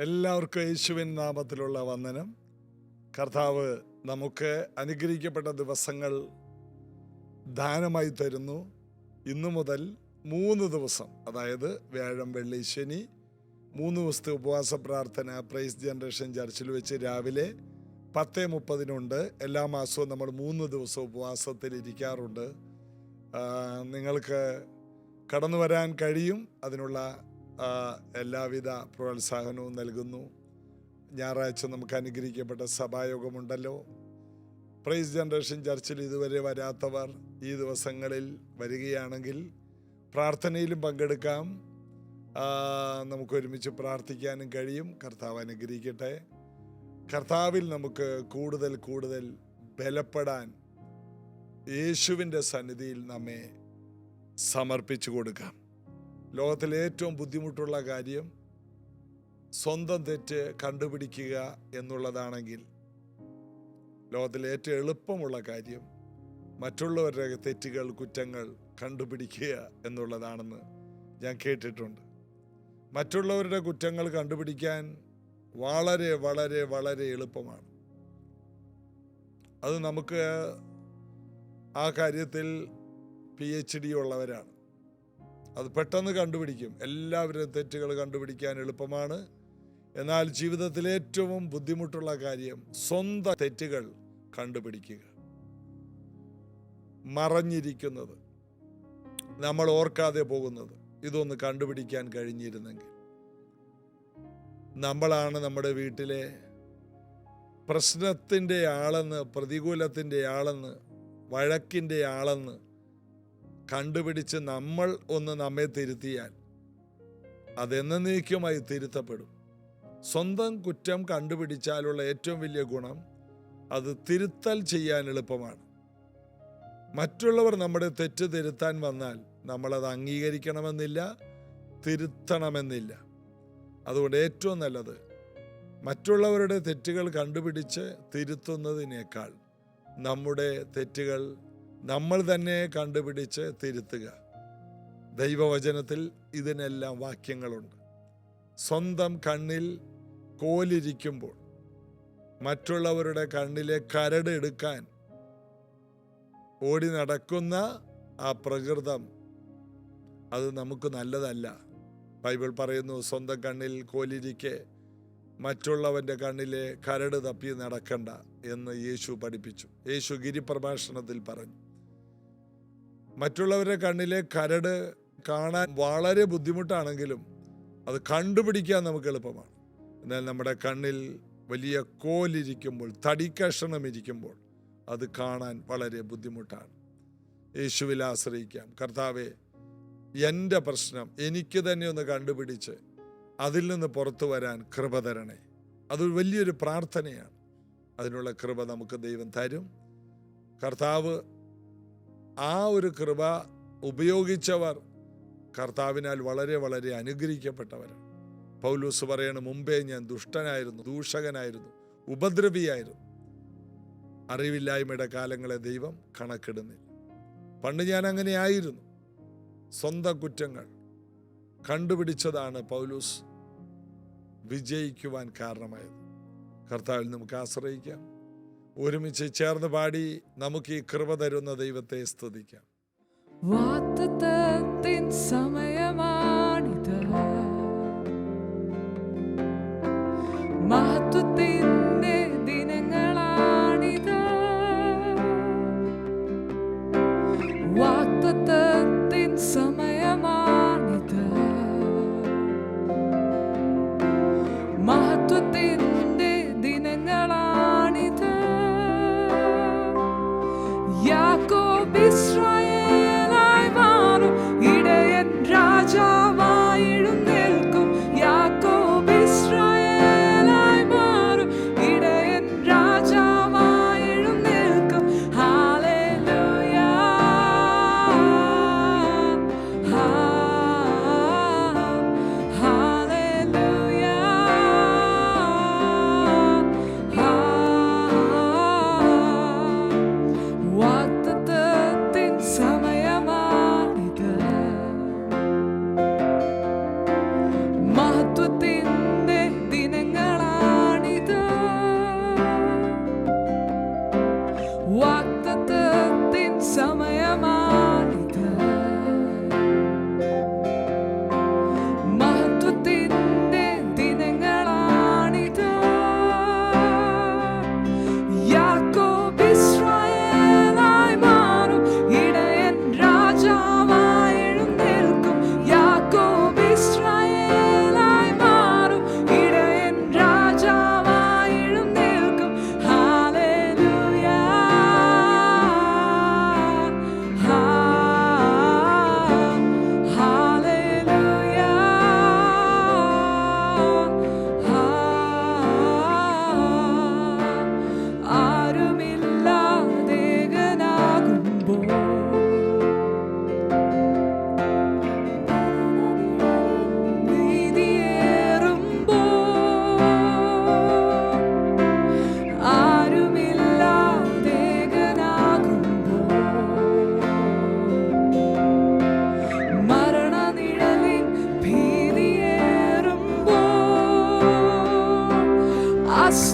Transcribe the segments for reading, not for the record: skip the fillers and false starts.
എല്ലാവർക്കും യേശുവിൻ നാമത്തിലുള്ള വന്ദനം. കർത്താവ് നമുക്ക് അനുഗ്രഹിക്കപ്പെട്ട ദിവസങ്ങൾ ദാനമായി തരുന്നു. ഇന്നു മുതൽ 3 ദിവസം, അതായത് വ്യാഴം, വെള്ളി, ശനി, 3 ദിവസത്തെ ഉപവാസ പ്രാർത്ഥന പ്രൈസ് ജനറേഷൻ ചർച്ചിൽ വെച്ച് രാവിലെ 10:30 എല്ലാ മാസവും നമ്മൾ 3 ദിവസം ഉപവാസത്തിൽ ഇരിക്കാറുണ്ട്. നിങ്ങൾക്ക് കടന്നു വരാൻ കഴിയും. അതിനുള്ള എല്ലാവിധ പ്രോത്സാഹനവും നൽകുന്നു. ഞായറാഴ്ച നമുക്ക് അനുഗ്രഹിക്കപ്പെട്ട സഭായോഗമുണ്ടല്ലോ. പ്രൈസ് ജനറേഷൻ ചർച്ചിൽ ഇതുവരെ വരാത്തവർ ഈ ദിവസങ്ങളിൽ വരികയാണെങ്കിൽ പ്രാർത്ഥനയിലും പങ്കെടുക്കാം. നമുക്ക് ഒരുമിച്ച് പ്രാർത്ഥിക്കാനും കഴിയും. കർത്താവ് അനുഗ്രഹിക്കട്ടെ. കർത്താവിൽ നമുക്ക് കൂടുതൽ ബലപ്പെടാൻ യേശുവിൻ്റെ സന്നിധിയിൽ നമ്മെ സമർപ്പിച്ചു കൊടുക്കാം. ലോകത്തിലെ ഏറ്റവും ബുദ്ധിമുട്ടുള്ള കാര്യം സ്വന്തം തെറ്റ് കണ്ടുപിടിക്കുക എന്നുള്ളതാണെങ്കിൽ, ലോകത്തിലെ ഏറ്റവും എളുപ്പമുള്ള കാര്യം മറ്റുള്ളവരുടെ തെറ്റുകൾ, കുറ്റങ്ങൾ കണ്ടുപിടിക്കുക എന്നുള്ളതാണെന്ന് ഞാൻ കേട്ടിട്ടുണ്ട്. മറ്റുള്ളവരുടെ കുറ്റങ്ങൾ കണ്ടുപിടിക്കാൻ വളരെ എളുപ്പമാണ്. അത് നമുക്ക് ആ കാര്യത്തിൽ PhD ഉള്ളവരാണ്. അത് പെട്ടെന്ന് കണ്ടുപിടിക്കും. എല്ലാവരുടെയും തെറ്റുകൾ കണ്ടുപിടിക്കാൻ എളുപ്പമാണ്. എന്നാൽ ജീവിതത്തിലെ ഏറ്റവും ബുദ്ധിമുട്ടുള്ള കാര്യം സ്വന്തം തെറ്റുകൾ കണ്ടുപിടിക്കുക. മറഞ്ഞിരിക്കുന്നത്, നമ്മൾ ഓർക്കാതെ പോകുന്നത്, ഇതൊന്ന് കണ്ടുപിടിക്കാൻ കഴിഞ്ഞിരുന്നെങ്കിൽ. നമ്മളാണ് നമ്മുടെ വീട്ടിലെ പ്രശ്നത്തിൻ്റെ ആളെന്ന്, പ്രതികൂലത്തിൻ്റെ ആളെന്ന്, വഴക്കിൻ്റെ ആളെന്ന് കണ്ടുപിടിച്ച് നമ്മൾ ഒന്ന് നമ്മെ തിരുത്തിയാൽ അതെന്നേക്കുമായി തിരുത്തപ്പെടും. സ്വന്തം കുറ്റം കണ്ടുപിടിച്ചാലുള്ള ഏറ്റവും വലിയ ഗുണം അത് തിരുത്തൽ ചെയ്യാൻ എളുപ്പമാണ്. മറ്റുള്ളവർ നമ്മുടെ തെറ്റ് തിരുത്താൻ വന്നാൽ നമ്മളത് അംഗീകരിക്കണമെന്നില്ല, തിരുത്തണമെന്നില്ല. അതുകൊണ്ട് ഏറ്റവും നല്ലത് മറ്റുള്ളവരുടെ തെറ്റുകൾ കണ്ടുപിടിച്ച് തിരുത്തുന്നതിനേക്കാൾ നമ്മുടെ തെറ്റുകൾ നമ്മൾ തന്നെ കണ്ടുപിടിച്ച് തിരുത്തുക. ദൈവവചനത്തിൽ ഇതിനെല്ലാം വാക്യങ്ങളുണ്ട്. സ്വന്തം കണ്ണിൽ കോലിരിക്കുമ്പോൾ മറ്റുള്ളവരുടെ കണ്ണിലെ കരട് എടുക്കാൻ ഓടി നടക്കുന്ന ആ പ്രകൃതം, അത് നമുക്ക് നല്ലതല്ല. ബൈബിൾ പറയുന്നു, സ്വന്തം കണ്ണിൽ കോലിരിക്കെ മറ്റുള്ളവൻ്റെ കണ്ണിലെ കരട് തപ്പി നടക്കണ്ട എന്ന് യേശു പഠിപ്പിച്ചു. യേശു ഗിരിപ്രഭാഷണത്തിൽ പറഞ്ഞു. മറ്റുള്ളവരുടെ കണ്ണിലെ കരട് കാണാൻ വളരെ ബുദ്ധിമുട്ടാണെങ്കിലും അത് കണ്ടുപിടിക്കാൻ നമുക്ക് എളുപ്പമാണ്. എന്നാൽ നമ്മുടെ കണ്ണിൽ വലിയ കോലിരിക്കുമ്പോൾ, തടിക്കഷണം ഇരിക്കുമ്പോൾ അത് കാണാൻ വളരെ ബുദ്ധിമുട്ടാണ്. യേശുവിൽ ആശ്രയിക്കാം. കർത്താവേ, എൻ്റെ പ്രശ്നം എനിക്ക് തന്നെ ഒന്ന് കണ്ടുപിടിച്ച് അതിൽ നിന്ന് പുറത്തു വരാൻ കൃപ തരണേ. അതൊരു വലിയൊരു പ്രാർത്ഥനയാണ്. അതിനുള്ള കൃപ നമുക്ക് ദൈവം തരും. കർത്താവ് ആ ഒരു കൃപ ഉപയോഗിച്ചവർ കർത്താവിനാൽ വളരെ അനുഗ്രഹിക്കപ്പെട്ടവരാണ്. പൗലോസ് പറയണ, മുമ്പേ ഞാൻ ദുഷ്ടനായിരുന്നു, ദൂഷകനായിരുന്നു, ഉപദ്രവിയായിരുന്നു. അറിവില്ലായ്മയുടെ കാലങ്ങളെ ദൈവം കണക്കിടുന്നില്ല. പണ്ട് ഞാൻ അങ്ങനെ ആയിരുന്നു. സ്വന്തം കുറ്റങ്ങൾ കണ്ടുപിടിച്ചതാണ് പൗലോസ് വിജയിക്കുവാൻ കാരണമായത്. കർത്താവിൽ നമുക്ക് ആശ്രയിക്കാം. ഒരുമിച്ച് ചേർന്ന് പാടി നമുക്ക് ഈ കൃപ തരുന്ന ദൈവത്തെ സ്തുതിക്കാം. വാഗ്ദത്തത്തിൻ സമയമാണിത്, മഹത്വത്തിന്റെ ദിനങ്ങളാണിത്. വാഗ്ദത്തത്തിൻ സമയമാണിത്, മഹത്വത്തിന്റെ ദിനങ്ങളാണിത്. യാക്കോബ് ഇസ്രായേലായി മാറും, ഇടയൻ രാജാവായി എഴുന്നേൽക്കും. യാക്കോബ് ഇസ്രായേലായി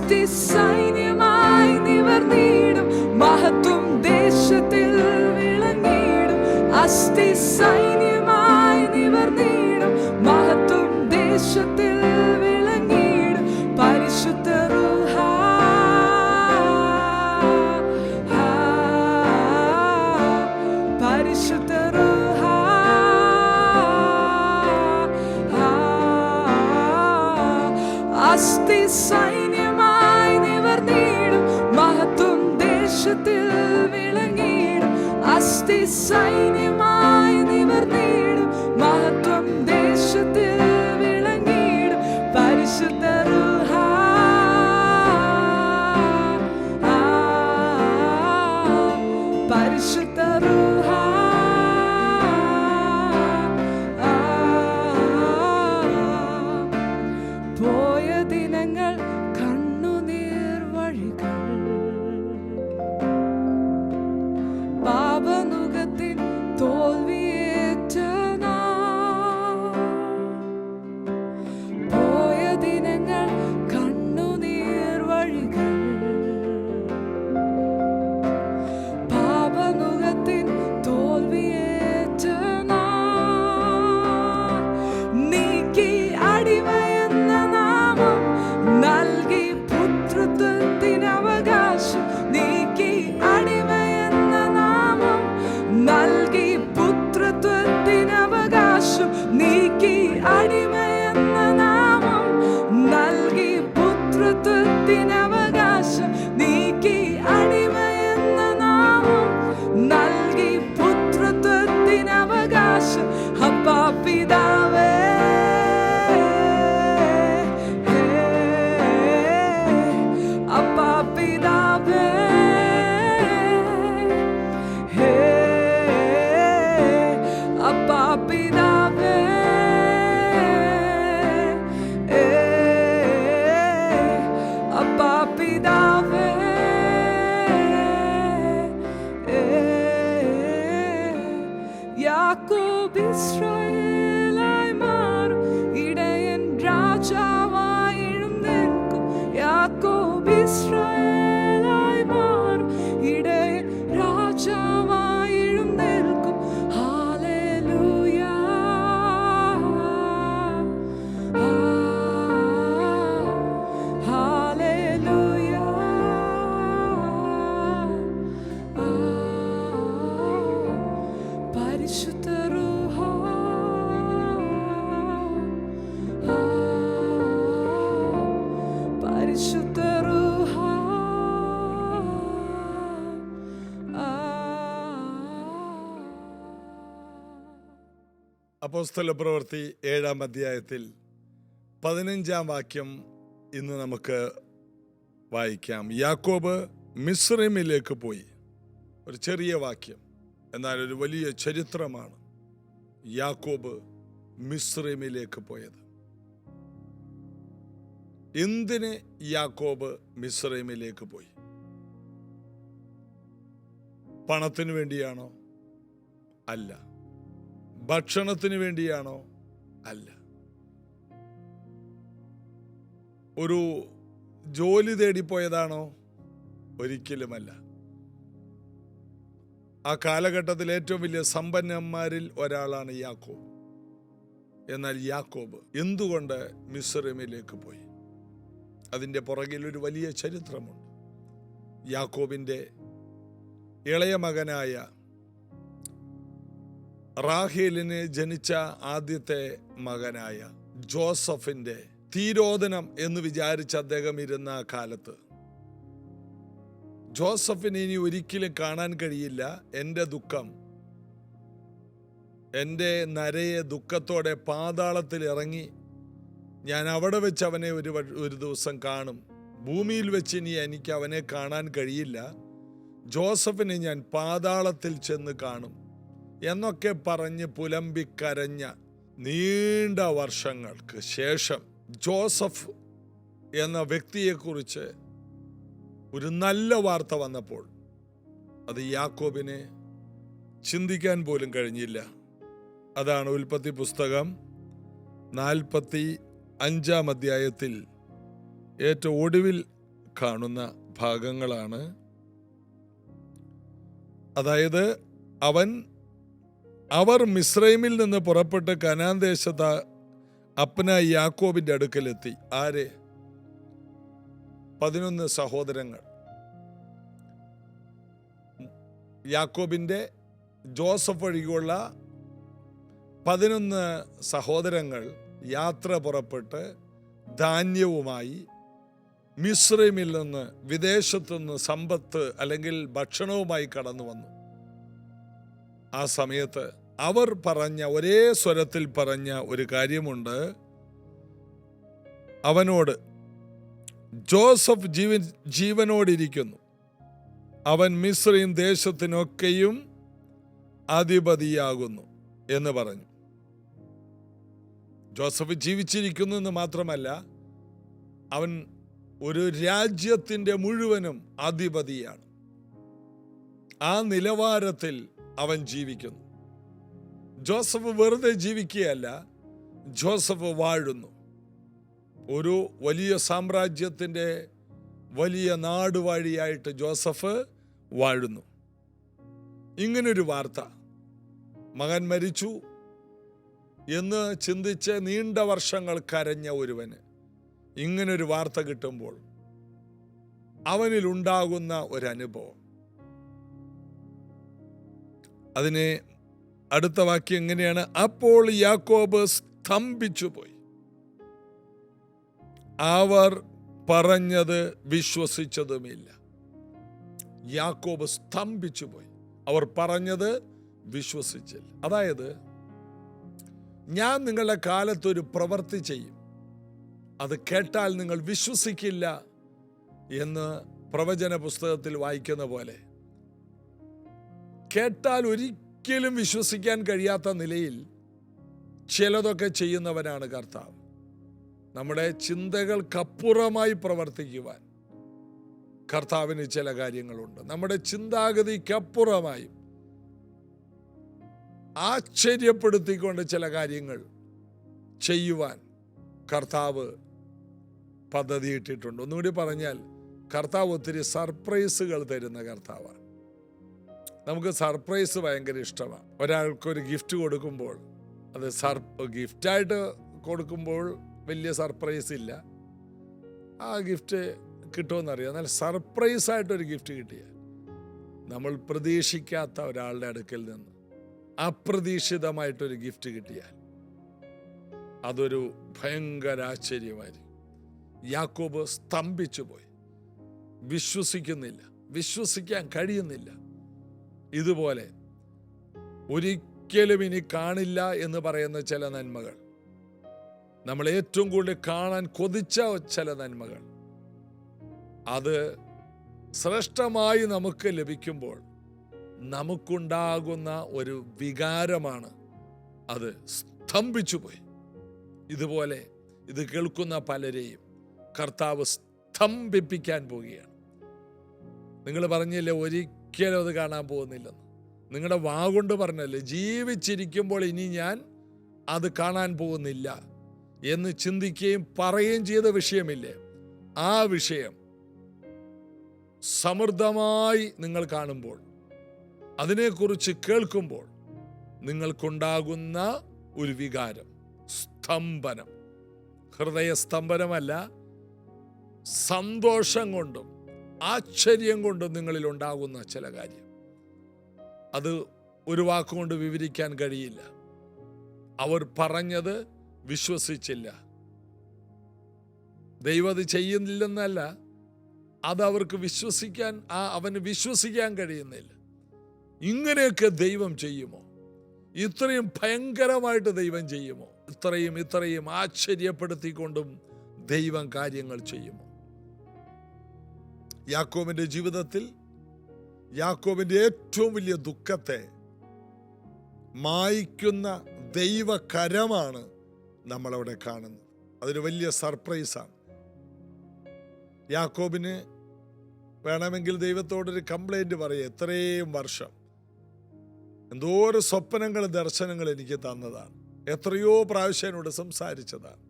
അസ്ഥി സൈന്യമായി നിവർന്നിടും, മഹത്വം ദേശത്തിൽ വിളങ്ങിടും. അസ്ഥി സൈന്യമായി നിവർന്നിടും, മഹത്വം ദേശത്തിൽ വിളങ്ങിടും. പരിശുദ്ധ റൂഹ, പരിശുദ്ധ റൂഹ, അസ്ഥി സൈന്യമായി നിവർന്നിടും, മഹത്വം ദേശത്തിൽ വിളങ്ങിടും. അസ്ഥി സൈന്യമായി നിവർന്നിടും, മഹത്വം ദേശത്തിൽ വിളങ്ങിടും. പരിശുദ്ധ റൂഹ, പരിശുദ്ധ റൂഹ, പോയ ദിനങ്ങൾ കണ്ണുനീർ വഴികൾ, പാപനുകത്തിൻ തോൽവിയേറ്റ നാൾ. പോയ ദിനങ്ങൾ കണ്ണുനീർ വഴികൾ, പാപനുകത്തിൻ തോൽവിയേറ്റ നാൾ. നീക്കി അടിമയെന്ന നാമം നൽകി പുത്രത്വത്തിനവകാശം. നീക്കി അടിമയെന്ന നാമം നൽകി പുത്രത്വത്തിനവകാശം. നീക്കി അടിമയെന്ന നാമം നൽകി പുത്രത്വത്തിനവകാശം. നീക്കി അടിമയെന്ന നാമം നൽകി പുത്രത്വത്തിനവകാശം. അപ്പാ പിതാവേ, അപ്പാ പിതാവേ, അപ്പാ പിതാവേ, അപ്പാ പിതാവേ, യാക്കോബ് ഇസ്രായേലായി മാറും, ഇടയൻ രാജാവായി എഴുന്നേൽക്കും. യാക്കോബ് ഇസ്രായേലായി മാറും, ഇടയൻ രാജാവായി എഴുന്നേൽക്കും. ഹല്ലേലൂയ, ഹല്ലേലൂയ, പരിശുദ്ധ റൂഹ, പരിശുദ്ധ റൂഹ, അപ്പോസ്തലപ്രവൃത്തി 7-ാം അധ്യായത്തിൽ 15-ാം വാക്യം ഇന്ന് നമുക്ക് വായിക്കാം. യാക്കോബ് മിസ്രൈമിലേക്ക് പോയി. ഒരു ചെറിയ വാക്യം, എന്നാൽ ഒരു വലിയ ചരിത്രമാണ്. യാക്കോബ് മിസ്രൈമിലേക്ക് പോയത്. എന്തിന് യാക്കോബ് മിസ്രൈമിലേക്ക് പോയി? പണത്തിന് വേണ്ടിയാണോ? അല്ല. ഭക്ഷണത്തിന് വേണ്ടിയാണോ? അല്ല. ഒരു ജോലി തേടിപ്പോയതാണോ? ഒരിക്കലുമല്ല. ആ കാലഘട്ടത്തിൽ ഏറ്റവും വലിയ സമ്പന്നന്മാരിൽ ഒരാളാണ് യാക്കോബ്. എന്നാൽ യാക്കോബ് എന്തുകൊണ്ട് മിസ്രൈമിലേക്ക് പോയി? അതിൻ്റെ പുറകിൽ ഒരു വലിയ ചരിത്രമുണ്ട്. യാക്കോബിൻ്റെ ഇളയ മകനായ റാഹേലിന് ജനിച്ച ആദ്യത്തെ മകനായ ജോസഫിൻ്റെ തീരോധനം എന്ന് വിചാരിച്ച് അദ്ദേഹം ഇരുന്ന കാലത്ത് ജോസഫിന് ഇനി ഒരിക്കലും കാണാൻ കഴിയില്ല. എൻ്റെ ദുഃഖം, എൻ്റെ നരയെ ദുഃഖത്തോടെ പാതാളത്തിൽ ഇറങ്ങി ഞാൻ അവിടെ വെച്ച് അവനെ ഒരു ദിവസം കാണും. ഭൂമിയിൽ വെച്ച് ഇനി എനിക്ക് അവനെ കാണാൻ കഴിയില്ല. ജോസഫിനെ ഞാൻ പാതാളത്തിൽ ചെന്ന് കാണും എന്നൊക്കെ പറഞ്ഞ് പുലമ്പിക്കരഞ്ഞ നീണ്ട വർഷങ്ങൾക്ക് ശേഷം ജോസഫ് എന്ന വ്യക്തിയെക്കുറിച്ച് ഒരു നല്ല വാർത്ത വന്നപ്പോൾ അത് യാക്കോബിനെ ചിന്തിക്കാൻ പോലും കഴിഞ്ഞില്ല. അതാണ് ഉൽപ്പത്തി പുസ്തകം 45-ാം അധ്യായത്തിൽ ഏറ്റവും ഒടുവിൽ കാണുന്ന ഭാഗങ്ങളാണ്. അതായത് അവർ മിസ്രൈമിൽ നിന്ന് പുറപ്പെട്ട് കനാൻ ദേശത്ത് അപ്പനായി യാക്കോബിന്റെ അടുക്കലെത്തി. ആര്? 11 സഹോദരങ്ങൾ. യാക്കോബിന്റെ ജോസഫ് ഒഴികെയുള്ള 11 സഹോദരങ്ങൾ യാത്ര പുറപ്പെട്ട് ധാന്യവുമായി മിസ്രൈമിൽ നിന്ന്, വിദേശത്തുനിന്ന് സമ്പത്ത് അല്ലെങ്കിൽ ഭക്ഷണവുമായി കടന്നു വന്നു. ആ സമയത്ത് അവർ പറഞ്ഞ, ഒരേ സ്വരത്തിൽ പറഞ്ഞ ഒരു കാര്യമുണ്ട്. അവനോട്, ജോസഫ് ജീവനോടിരിക്കുന്നു, അവൻ മിസ്രൈം ദേശത്തിനൊക്കെയും അധിപതിയാകുന്നു എന്ന് പറഞ്ഞു. ജോസഫ് ജീവിച്ചിരിക്കുന്നു എന്ന് മാത്രമല്ല, അവൻ ഒരു രാജ്യത്തിൻ്റെ മുഴുവനും അധിപതിയാണ്. ആ നിലവാരത്തിൽ അവൻ ജീവിക്കുന്നു. ജോസഫ് വെറുതെ ജീവിക്കുകയല്ല, ജോസഫ് വാഴുന്നു. ഒരു വലിയ സാമ്രാജ്യത്തിൻ്റെ വലിയ നാടുവാഴിയായിട്ട് ജോസഫ് വാഴുന്നു. ഇങ്ങനൊരു വാർത്ത, മകൻ മരിച്ചു എന്ന് ചിന്തിച്ച് നീണ്ട വർഷങ്ങൾ കരഞ്ഞ ഒരുവന് ഇങ്ങനൊരു വാർത്ത കിട്ടുമ്പോൾ അവനിലുണ്ടാകുന്ന ഒരനുഭവം, അതിനെ അടുത്ത വാക്യം എങ്ങനെയാണ്? അപ്പോൾ യാക്കോബ് സ്തംഭിച്ചു പോയി, അവർ പറഞ്ഞത് വിശ്വസിച്ചതുമില്ല. യാക്കോബ് സ്തംഭിച്ചു പോയി, അവർ പറഞ്ഞത് വിശ്വസിച്ചില്ല. അതായത്, ഞാൻ നിങ്ങളുടെ കാലത്തൊരു പ്രവൃത്തി ചെയ്യും, അത് കേട്ടാൽ നിങ്ങൾ വിശ്വസിക്കില്ല എന്ന് പ്രവചന പുസ്തകത്തിൽ വായിക്കുന്ന പോലെ, കേട്ടാൽ ഒരിക്കലും വിശ്വസിക്കാൻ കഴിയാത്ത നിലയിൽ ചിലതൊക്കെ ചെയ്യുന്നവനാണ് കർത്താവ്. നമ്മുടെ ചിന്തകൾക്കപ്പുറമായി പ്രവർത്തിക്കുവാൻ കർത്താവിന് ചില കാര്യങ്ങളുണ്ട്. നമ്മുടെ ചിന്താഗതിക്കപ്പുറമായി ആശ്ചര്യപ്പെടുത്തിക്കൊണ്ട് ചില കാര്യങ്ങൾ ചെയ്യുവാൻ കർത്താവ് പദ്ധതിയിട്ടിട്ടുണ്ട്. ഒന്നുകൂടി പറഞ്ഞാൽ, കർത്താവ് ഒത്തിരി സർപ്രൈസുകൾ തരുന്ന കർത്താവാണ്. നമുക്ക് സർപ്രൈസ് ഭയങ്കര ഇഷ്ടമാണ്. ഒരാൾക്കൊരു ഗിഫ്റ്റ് കൊടുക്കുമ്പോൾ അത് ഗിഫ്റ്റായിട്ട് കൊടുക്കുമ്പോൾ വലിയ സർപ്രൈസ് ഇല്ല, ആ ഗിഫ്റ്റ് കിട്ടുമെന്നറിയാം. എന്നാൽ സർപ്രൈസായിട്ടൊരു ഗിഫ്റ്റ് കിട്ടിയാൽ, നമ്മൾ പ്രതീക്ഷിക്കാത്ത ഒരാളുടെ അടുക്കൽ നിന്ന് അപ്രതീക്ഷിതമായിട്ടൊരു ഗിഫ്റ്റ് കിട്ടിയാൽ, അതൊരു ഭയങ്കര ആശ്ചര്യമായിരിക്കും. യാക്കോബ് സ്തംഭിച്ചു പോയി, വിശ്വസിക്കുന്നില്ല, വിശ്വസിക്കാൻ കഴിയുന്നില്ല. ഇതുപോലെ ഒരിക്കലും ഇനി കാണില്ല എന്ന് പറയുന്ന ചില നന്മകൾ, നമ്മൾ ഏറ്റവും കൂടുതൽ കാണാൻ കൊതിച്ച ചില നന്മകൾ, അത് ശ്രേഷ്ഠമായി നമുക്ക് ലഭിക്കുമ്പോൾ നമുക്കുണ്ടാകുന്ന ഒരു വികാരമാണ്, അത് സ്തംഭിച്ചു പോയി. ഇതുപോലെ ഇത് കേൾക്കുന്ന പലരെയും കർത്താവ് സ്തംഭിപ്പിക്കാൻ പോവുകയാണ്. നിങ്ങൾ പറഞ്ഞില്ലേ ഒരിക്കലും അത് കാണാൻ പോകുന്നില്ലെന്ന്, നിങ്ങളുടെ വാഗൊണ്ട് പറഞ്ഞല്ലേ, ജീവിച്ചിരിക്കുമ്പോൾ ഇനി ഞാൻ അത് കാണാൻ പോകുന്നില്ല എന്ന് ചിന്തിക്കുകയും പറയുകയും ചെയ്ത വിഷയമില്ലേ, ആ വിഷയം സമൃദ്ധമായി നിങ്ങൾ കാണുമ്പോൾ, അതിനെക്കുറിച്ച് കേൾക്കുമ്പോൾ നിങ്ങൾക്കുണ്ടാകുന്ന ഒരു വികാരം, സ്തംഭനം, ഹൃദയസ്തംഭനമല്ല, സന്തോഷം കൊണ്ടും ആശ്ചര്യം കൊണ്ടും നിങ്ങളിൽ ഉണ്ടാകുന്ന ചില കാര്യം, അത് ഒരു വാക്കുകൊണ്ട് വിവരിക്കാൻ കഴിയില്ല. അവർ പറഞ്ഞത് വിശ്വസിച്ചില്ല. ദൈവം അത് ചെയ്യുന്നില്ലെന്നല്ല, അത് അവർക്ക് അവന് വിശ്വസിക്കാൻ കഴിയുന്നില്ല. ഇങ്ങനെയൊക്കെ ദൈവം ചെയ്യുമോ? ഇത്രയും ഭയങ്കരമായിട്ട് ദൈവം ചെയ്യുമോ? ഇത്രയും ആശ്ചര്യപ്പെടുത്തിക്കൊണ്ടും ദൈവം കാര്യങ്ങൾ ചെയ്യുമോ? യാക്കോബിന്റെ ജീവിതത്തിൽ യാക്കോബിന്റെ ഏറ്റവും വലിയ ദുഃഖത്തെ മായ്ക്കുന്ന ദൈവകരമാണ് നമ്മളവിടെ കാണുന്നത്. അതൊരു വലിയ സർപ്രൈസാണ്. യാക്കോബിന് വേണമെങ്കിൽ ദൈവത്തോടൊരു കംപ്ലൈന്റ് പറയുക, എത്രയും വർഷം എന്തോരം സ്വപ്നങ്ങളും ദർശനങ്ങൾ എനിക്ക് തന്നതാണ്, എത്രയോ പ്രാവശ്യം എന്നോട് സംസാരിച്ചതാണ്,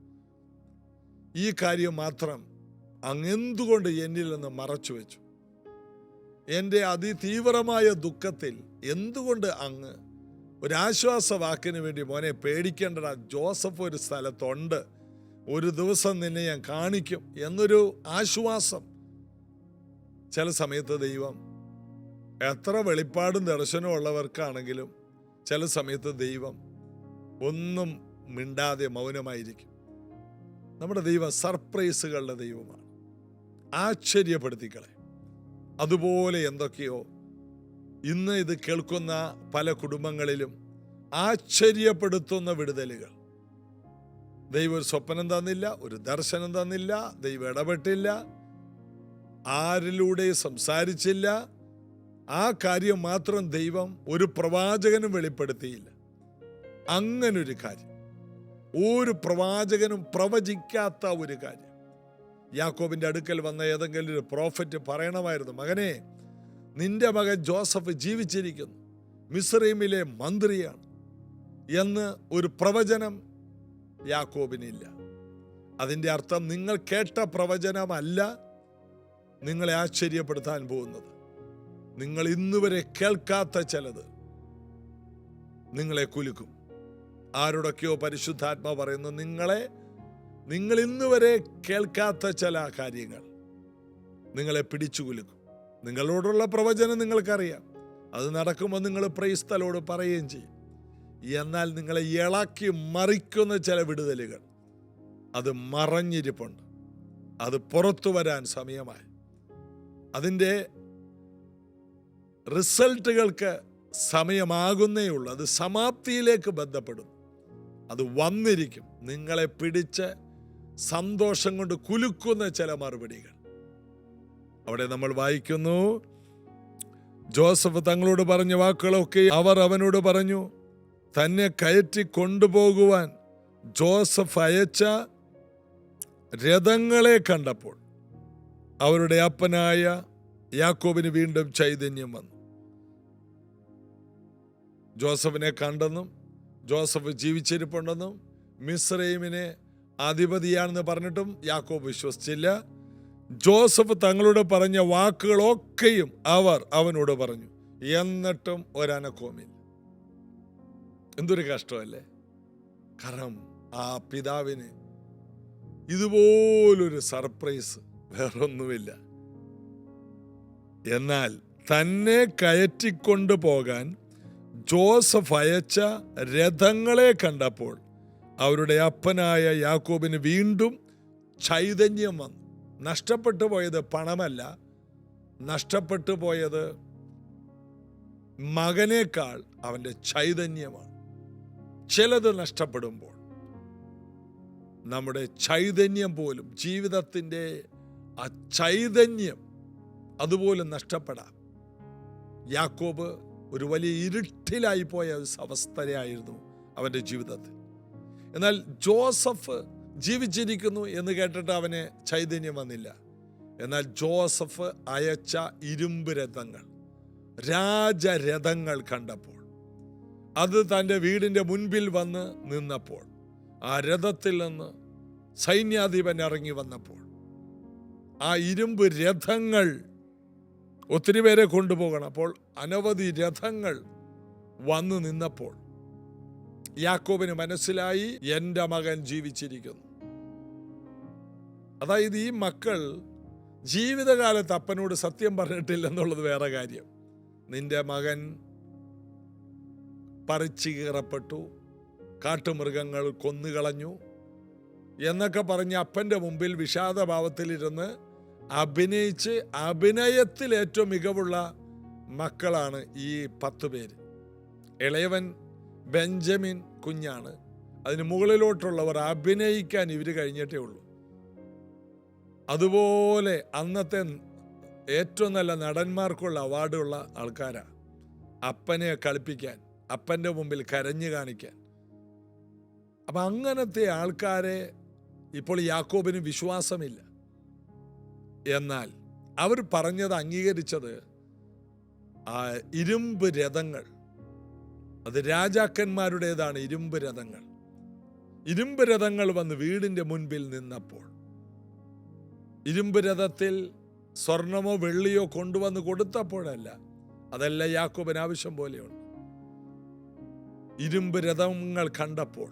ഈ കാര്യം മാത്രം അങ്ങ് എന്തുകൊണ്ട് എന്നിൽ നിന്ന് മറച്ചു വെച്ചു? എൻ്റെ അതിതീവ്രമായ ദുഃഖത്തിൽ എന്തുകൊണ്ട് അങ്ങ് ഒരാശ്വാസവാക്കിന് വേണ്ടി മോനെ പേടിക്കേണ്ടടാ, ജോസഫ് ഒരു സ്ഥലത്തുണ്ട്, ഒരു ദിവസം നിന്നെ ഞാൻ കാണിക്കും എന്നൊരു ആശ്വാസം. ചില സമയത്ത് ദൈവം എത്ര വെളിപ്പാടും ദർശനവും ഉള്ളവർക്കാണെങ്കിലും ചില സമയത്ത് ദൈവം ഒന്നും മിണ്ടാതെ മൗനമായിരിക്കും. നമ്മുടെ ദൈവം സർപ്രൈസുകളുടെ ദൈവമാണ്, ആശ്ചര്യപ്പെടുത്തിക്കളെ. അതുപോലെ എന്തൊക്കെയോ ഇന്ന് ഇത് കേൾക്കുന്ന പല കുടുംബങ്ങളിലും ആശ്ചര്യപ്പെടുത്തുന്ന വിടുതലുകൾ. ദൈവം ഒരു സ്വപ്നം തന്നില്ല, ഒരു ദർശനം തന്നില്ല, ദൈവം ഇടപെട്ടില്ല, ആരിലൂടെ സംസാരിച്ചില്ല. ആ കാര്യം മാത്രം ദൈവം ഒരു പ്രവാചകനും വെളിപ്പെടുത്തിയില്ല. അങ്ങനൊരു കാര്യം, ഒരു പ്രവാചകനും പ്രവചിക്കാത്ത ഒരു കാര്യം. യാക്കോബിന്റെ അടുക്കൽ വന്ന ഏതെങ്കിലും ഒരു പ്രോഫറ്റ് പറയണമായിരുന്നു, മകനെ, നിന്റെ മകൻ ജോസഫ് ജീവിച്ചിരിക്കുന്നു, മിസ്രൈമിലെ മന്ത്രിയാണ് എന്ന് ഒരു പ്രവചനം യാക്കോബിനില്ല. അതിൻ്റെ അർത്ഥം നിങ്ങൾ കേട്ട പ്രവചനമല്ല നിങ്ങളെ ആശ്ചര്യപ്പെടുത്താൻ പോകുന്നത്. നിങ്ങൾ ഇന്നുവരെ കേൾക്കാത്ത ചിലത് നിങ്ങളെ കുലുക്കും. ആരോടൊക്കെയോ പരിശുദ്ധാത്മ പറയുന്നു, നിങ്ങൾ ഇന്നുവരെ കേൾക്കാത്ത ചില കാര്യങ്ങൾ നിങ്ങളെ പിടിച്ചു കുലുക്കും. നിങ്ങളോടുള്ള പ്രവചനം നിങ്ങൾക്കറിയാം, അത് നടക്കുമ്പോൾ നിങ്ങൾ പ്രൈസ്തലോട് പറയുകയും ചെയ്യും. എന്നാൽ നിങ്ങളെ ഇളക്കി മറിക്കുന്ന ചില വിടുതലുകൾ അത് മറഞ്ഞിരിപ്പുണ്ട്. അത് പുറത്തു വരാൻ സമയമായി. അതിൻ്റെ റിസൾട്ടുകൾക്ക് സമയമാകുന്നേ ഉള്ളൂ. അത് സമാപ്തിയിലേക്ക് ബന്ധപ്പെടും. അത് വന്നിരിക്കും. നിങ്ങളെ പിടിച്ച് സന്തോഷം കൊണ്ട് കുലുക്കുന്ന ചില മറുപടികൾ. അവിടെ നമ്മൾ വായിക്കുന്നു, ജോസഫ് തങ്ങളോട് പറഞ്ഞ വാക്കുകളൊക്കെ അവർ അവനോട് പറഞ്ഞു. തന്നെ കയറ്റി കൊണ്ടുപോകുവാൻ ജോസഫ് അയച്ച രഥങ്ങളെ കണ്ടപ്പോൾ അവരുടെ അപ്പനായ യാക്കോബിന് വീണ്ടും ചൈതന്യം വന്നു. ജോസഫിനെ കണ്ടെന്നും ജോസഫ് ജീവിച്ചിരിപ്പുണ്ടെന്നും മിസ്രൈമിനെ അധിപതിയാണെന്ന് പറഞ്ഞിട്ടും യാക്കോബ് വിശ്വസിച്ചില്ല. ജോസഫ് തങ്ങളോട് പറഞ്ഞ വാക്കുകളൊക്കെയും അവർ അവനോട് പറഞ്ഞു, എന്നിട്ടും ഒരനക്കവുമില്ല. എന്തൊരു കഷ്ടമല്ലേ? കാരണം ആ പിതാവിന് ഇതുപോലൊരു സർപ്രൈസ് വേറൊന്നുമില്ല. എന്നാൽ തന്നെ കയറ്റിക്കൊണ്ടു പോകാൻ ജോസഫ് അയച്ച രഥങ്ങളെ കണ്ടപ്പോൾ അവരുടെ അപ്പനായ യാക്കോബിന് വീണ്ടും ചൈതന്യം വന്നു. നഷ്ടപ്പെട്ടു പോയത് പണമല്ല, നഷ്ടപ്പെട്ടു പോയത് മകനേക്കാൾ അവൻ്റെ ചൈതന്യമാണ്. ചിലത് നഷ്ടപ്പെടുമ്പോൾ നമ്മുടെ ചൈതന്യം പോലും, ജീവിതത്തിൻ്റെ ആ ചൈതന്യം അതുപോലും നഷ്ടപ്പെടാം. യാക്കോബ് ഒരു വലിയ ഇരുട്ടിലായി പോയ അവസ്ഥയായിരുന്നു അവൻ്റെ ജീവിതത്തിൽ. എന്നാൽ ജോസഫ് ജീവിച്ചിരിക്കുന്നു എന്ന് കേട്ടിട്ട് അവന് ചൈതന്യം വന്നില്ല. എന്നാൽ ജോസഫ് അയച്ച ഇരുമ്പ് രഥങ്ങൾ, രാജരഥങ്ങൾ കണ്ടപ്പോൾ, അത് തൻ്റെ വീടിൻ്റെ മുൻപിൽ വന്ന് നിന്നപ്പോൾ, ആ രഥത്തിൽ നിന്ന് സൈന്യാധിപൻ ഇറങ്ങി വന്നപ്പോൾ, ആ ഇരുമ്പ് രഥങ്ങൾ ഒത്തിരി പേരെ കൊണ്ടുപോകണം. അപ്പോൾ അനവധി രഥങ്ങൾ വന്നു നിന്നപ്പോൾ യാക്കോബിന് മനസ്സിലായി, എൻ്റെ മകൻ ജീവിച്ചിരിക്കുന്നു. അതായത് ഈ മക്കൾ ജീവിതകാലത്ത് അപ്പനോട് സത്യം പറഞ്ഞിട്ടില്ലെന്നുള്ളത് വേറെ കാര്യം. നിന്റെ മകൻ പറിച്ചു കീറപ്പെട്ടു, കാട്ടുമൃഗങ്ങൾ കൊന്നുകളഞ്ഞു എന്നൊക്കെ പറഞ്ഞ് അപ്പൻ്റെ മുമ്പിൽ വിഷാദഭാവത്തിലിരുന്ന് അഭിനയിച്ച്, അഭിനയത്തിൽ ഏറ്റവും മികവുള്ള മക്കളാണ് ഈ 10 പേര്. ഇളയവൻ ബെഞ്ചമിൻ കുഞ്ഞാണ്. അതിന് മുകളിലോട്ടുള്ളവർ അഭിനയിക്കാൻ ഇവർ കഴിഞ്ഞിട്ടേ ഉള്ളൂ. അതുപോലെ അന്നത്തെ ഏറ്റവും നല്ല നടന്മാർക്കുള്ള അവാർഡുള്ള ആൾക്കാരാണ്. അപ്പനെ കളിപ്പിക്കാൻ, അപ്പൻ്റെ മുമ്പിൽ കരഞ്ഞു കാണിക്കാൻ. അപ്പം അങ്ങനത്തെ ആൾക്കാരെ ഇപ്പോൾ യാക്കോബിന് വിശ്വാസമില്ല. എന്നാൽ അവർ പറഞ്ഞത് അംഗീകരിച്ചത് ആ ഇരുമ്പ് രഥങ്ങൾ, അത് രാജാക്കന്മാരുടേതാണ്. ഇരുമ്പ് രഥങ്ങൾ വന്ന് വീടിൻ്റെ മുൻപിൽ നിന്നപ്പോൾ ഇരുമ്പ് രഥത്തിൽ സ്വർണമോ വെള്ളിയോ കൊണ്ടുവന്ന് കൊടുത്തപ്പോഴല്ല, അതെല്ലാം യാക്കോബിന് ആവശ്യം പോലെയുണ്ട്. ഇരുമ്പ് രഥങ്ങൾ കണ്ടപ്പോൾ,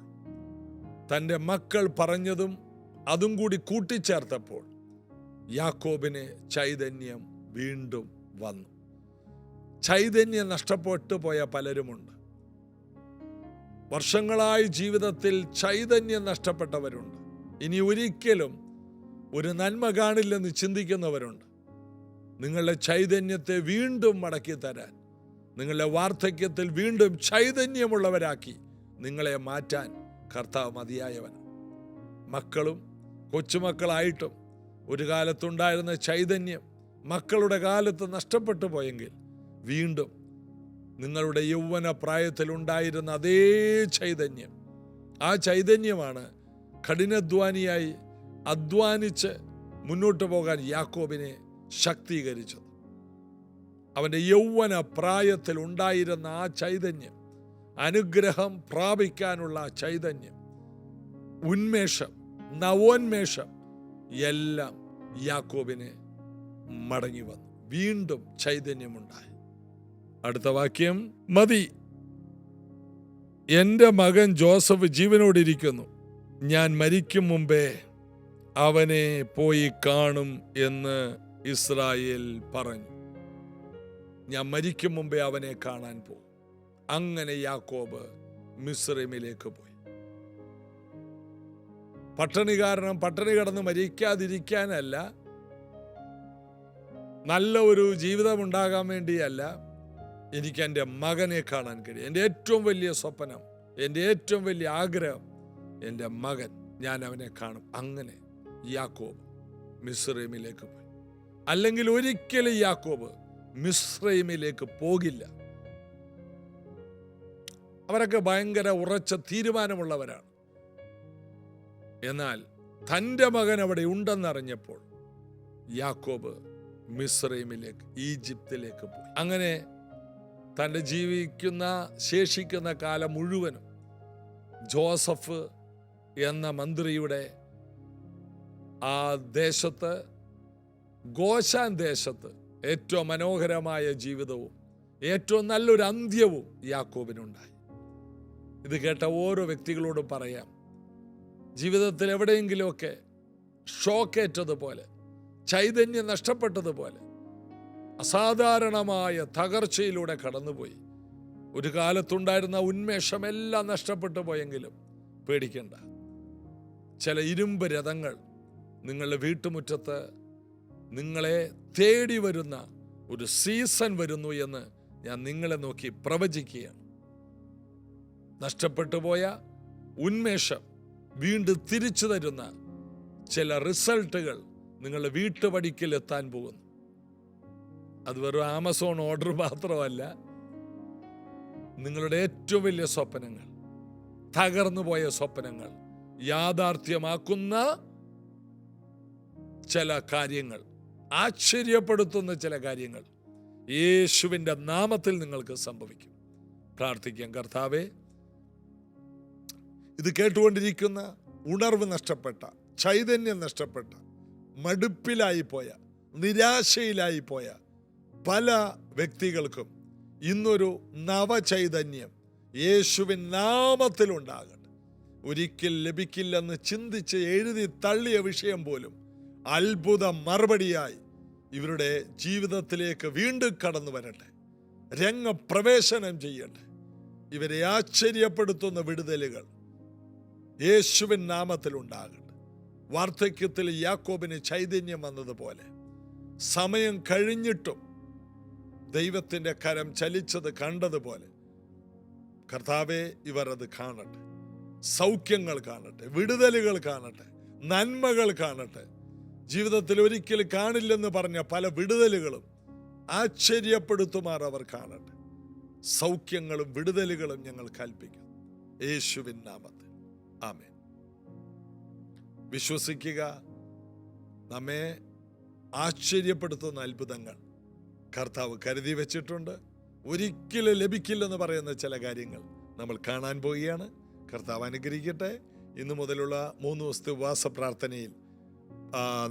തൻ്റെ മക്കൾ പറഞ്ഞതും അതും കൂടി കൂട്ടിച്ചേർത്തപ്പോൾ യാക്കോബിന് ചൈതന്യം വീണ്ടും വന്നു. ചൈതന്യം നഷ്ടപ്പെട്ടു പോയ പലരുമുണ്ട്. വർഷങ്ങളായി ജീവിതത്തിൽ ചൈതന്യം നഷ്ടപ്പെട്ടവരുണ്ട്. ഇനി ഒരിക്കലും ഒരു നന്മ കാണില്ലെന്ന് ചിന്തിക്കുന്നവരുണ്ട്. നിങ്ങളുടെ ചൈതന്യത്തെ വീണ്ടും മടക്കി തരാൻ, നിങ്ങളുടെ വാർദ്ധക്യത്തിൽ വീണ്ടും ചൈതന്യമുള്ളവരാക്കി നിങ്ങളെ മാറ്റാൻ കർത്താവ് മതിയായവൻ. മക്കളും കൊച്ചുമക്കളായിട്ടും ഒരു കാലത്തുണ്ടായിരുന്ന ചൈതന്യം മക്കളുടെ കാലത്ത് നഷ്ടപ്പെട്ടു പോയെങ്കിൽ വീണ്ടും നിങ്ങളുടെ യൗവന പ്രായത്തിലുണ്ടായിരുന്ന അതേ ചൈതന്യം, ആ ചൈതന്യമാണ് കഠിനാധ്വാനിയായി അധ്വാനിച്ച് മുന്നോട്ട് പോകാൻ യാക്കോബിനെ ശക്തീകരിച്ചത്. അവൻ്റെ യൗവന പ്രായത്തിൽ ഉണ്ടായിരുന്ന ആ ചൈതന്യം, അനുഗ്രഹം പ്രാപിക്കാനുള്ള ചൈതന്യം, ഉന്മേഷം, നവോന്മേഷം എല്ലാം യാക്കോബിന് മടങ്ങി വന്നു. വീണ്ടും ചൈതന്യമുണ്ടായി. അടുത്ത വാക്യം, മതി, എൻ്റെ മകൻ ജോസഫ് ജീവനോടിരിക്കുന്നു, ഞാൻ മരിക്കും മുമ്പേ അവനെ പോയി കാണും എന്ന് ഇസ്രായേൽ പറഞ്ഞു. ഞാൻ മരിക്കും മുമ്പേ അവനെ കാണാൻ പോകും. അങ്ങനെ യാക്കോബ് മിസ്രൈമിലേക്ക് പോയി. പട്ടിണി കാരണം പട്ടിണി കിടന്ന് മരിക്കാതിരിക്കാനല്ല, നല്ല ഒരു ജീവിതം ഉണ്ടാകാൻ വേണ്ടിയല്ല, എനിക്ക് എൻ്റെ മകനെ കാണാൻ കഴിയും. എൻ്റെ ഏറ്റവും വലിയ സ്വപ്നം, എൻ്റെ ഏറ്റവും വലിയ ആഗ്രഹം, എൻ്റെ മകൻ, ഞാൻ അവനെ കാണും. അങ്ങനെ യാക്കോബ് മിസ്രൈമിലേക്ക് പോയി. അല്ലെങ്കിൽ ഒരിക്കലും യാക്കോബ് മിസ്രൈമിലേക്ക് പോകില്ല. അവരൊക്കെ ഭയങ്കര ഉറച്ച തീരുമാനമുള്ളവരാണ്. എന്നാൽ തൻ്റെ മകൻ അവിടെ ഉണ്ടെന്നറിഞ്ഞപ്പോൾ യാക്കോബ് മിസ്രൈമിലേക്ക്, ഈജിപ്തിലേക്ക് പോയി. അങ്ങനെ തൻ്റെ ശേഷിക്കുന്ന കാലം മുഴുവനും ജോസഫ് എന്ന മന്ത്രിയുടെ ആ ദേശത്ത്, ഗോശാൻ ദേശത്ത് ഏറ്റവും മനോഹരമായ ജീവിതവും ഏറ്റവും നല്ലൊരു അന്ത്യവും യാക്കോബിനുണ്ടായി. ഇത് കേട്ട ഓരോ വ്യക്തികളോടും പറയാം, ജീവിതത്തിൽ എവിടെയെങ്കിലുമൊക്കെ ഷോക്കേറ്റതുപോലെ, ചൈതന്യം നഷ്ടപ്പെട്ടതുപോലെ, അസാധാരണമായ തകർച്ചയിലൂടെ കടന്നുപോയി, ഒരു കാലത്തുണ്ടായിരുന്ന ഉന്മേഷമെല്ലാം നഷ്ടപ്പെട്ടു പോയെങ്കിലും പേടിക്കണ്ട. ചില ഇരുമ്പ് രഥങ്ങൾ നിങ്ങളുടെ വീട്ടുമുറ്റത്ത് നിങ്ങളെ തേടി വരുന്ന ഒരു സീസൺ വരുന്നു എന്ന് ഞാൻ നിങ്ങളെ നോക്കി പ്രവചിക്കുകയാണ്. നഷ്ടപ്പെട്ടു പോയ ഉന്മേഷം വീണ്ടും തിരിച്ചു തരുന്ന ചില റിസൾട്ടുകൾ നിങ്ങളുടെ വീട്ടുപടിക്കൽ എത്താൻ പോകുന്നു. അത് വെറും ആമസോൺ ഓർഡർ മാത്രമല്ല, നിങ്ങളുടെ ഏറ്റവും വലിയ സ്വപ്നങ്ങൾ, തകർന്നു പോയ സ്വപ്നങ്ങൾ യാഥാർത്ഥ്യമാക്കുന്ന ചില കാര്യങ്ങൾ, ആശ്ചര്യപ്പെടുത്തുന്ന ചില കാര്യങ്ങൾ യേശുവിൻ്റെ നാമത്തിൽ നിങ്ങൾക്ക് സംഭവിക്കും. പ്രാർത്ഥിക്കാം. കർത്താവേ, ഇത് കേട്ടുകൊണ്ടിരിക്കുന്ന ഉണർവ് നഷ്ടപ്പെട്ട, ചൈതന്യം നഷ്ടപ്പെട്ട, മടുപ്പിലായിപ്പോയ, നിരാശയിലായിപ്പോയ പല വ്യക്തികൾക്കും ഇന്നൊരു നവചൈതന്യം യേശുവിൻ നാമത്തിലുണ്ടാകട്ടെ. ഒരിക്കൽ ലഭിക്കില്ലെന്ന് ചിന്തിച്ച് എഴുതി തള്ളിയ വിഷയം പോലും അത്ഭുത മറുപടിയായി ഇവരുടെ ജീവിതത്തിലേക്ക് വീണ്ടും കടന്നു വരട്ടെ. രംഗപ്രവേശനം ചെയ്യട്ടെ. ഇവരെ ആശ്ചര്യപ്പെടുത്തുന്ന വിടുതലുകൾ യേശുവിൻ നാമത്തിലുണ്ടാകട്ടെ. വാർദ്ധക്യത്തിൽ യാക്കോബിന് ചൈതന്യം വന്നതുപോലെ സമയം കഴിഞ്ഞിട്ടും ദൈവത്തിൻ്റെ കരം ചലിച്ചത് കണ്ടതുപോലെ കർത്താവേ, ഇവർ അത് കാണട്ടെ. സൗഖ്യങ്ങൾ കാണട്ടെ, വിടുതലുകൾ കാണട്ടെ, നന്മകൾ കാണട്ടെ. ജീവിതത്തിൽ ഒരിക്കലും കാണില്ലെന്ന് പറഞ്ഞ പല വിടുതലുകളും ആശ്ചര്യപ്പെടുത്തുമാർ അവർ കാണട്ടെ. സൗഖ്യങ്ങളും വിടുതലുകളും ഞങ്ങൾ കൽപ്പിക്കും യേശുവിൻ നാമത്തിൽ. ആമേൻ. വിശ്വസിക്കുക, നമ്മെ ആശ്ചര്യപ്പെടുത്തുന്ന അത്ഭുതങ്ങൾ കർത്താവ് കരുതി വെച്ചിട്ടുണ്ട്. ഒരിക്കലും ലഭിക്കില്ലെന്ന് പറയുന്ന ചില കാര്യങ്ങൾ നമ്മൾ കാണാൻ പോവുകയാണ്. കർത്താവ് അനുഗ്രഹിക്കട്ടെ. ഇന്നു മുതലുള്ള 3 ദിവസത്തെ ഉപവാസ പ്രാർത്ഥനയിൽ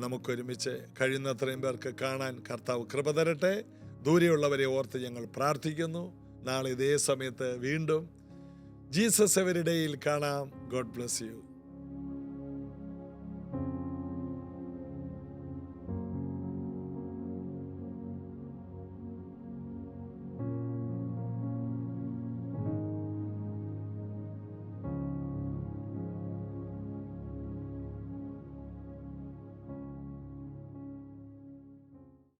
നമുക്കൊരുമിച്ച് കഴിയുന്നത്രയും പേർക്ക് കാണാൻ കർത്താവ് കൃപ തരട്ടെ. ദൂരെയുള്ളവരെ ഓർത്ത് ഞങ്ങൾ പ്രാർത്ഥിക്കുന്നു. നാളെ ഇതേ സമയത്ത് വീണ്ടും ജീസസ് എവരിഡേയിൽ കാണാം. God bless you.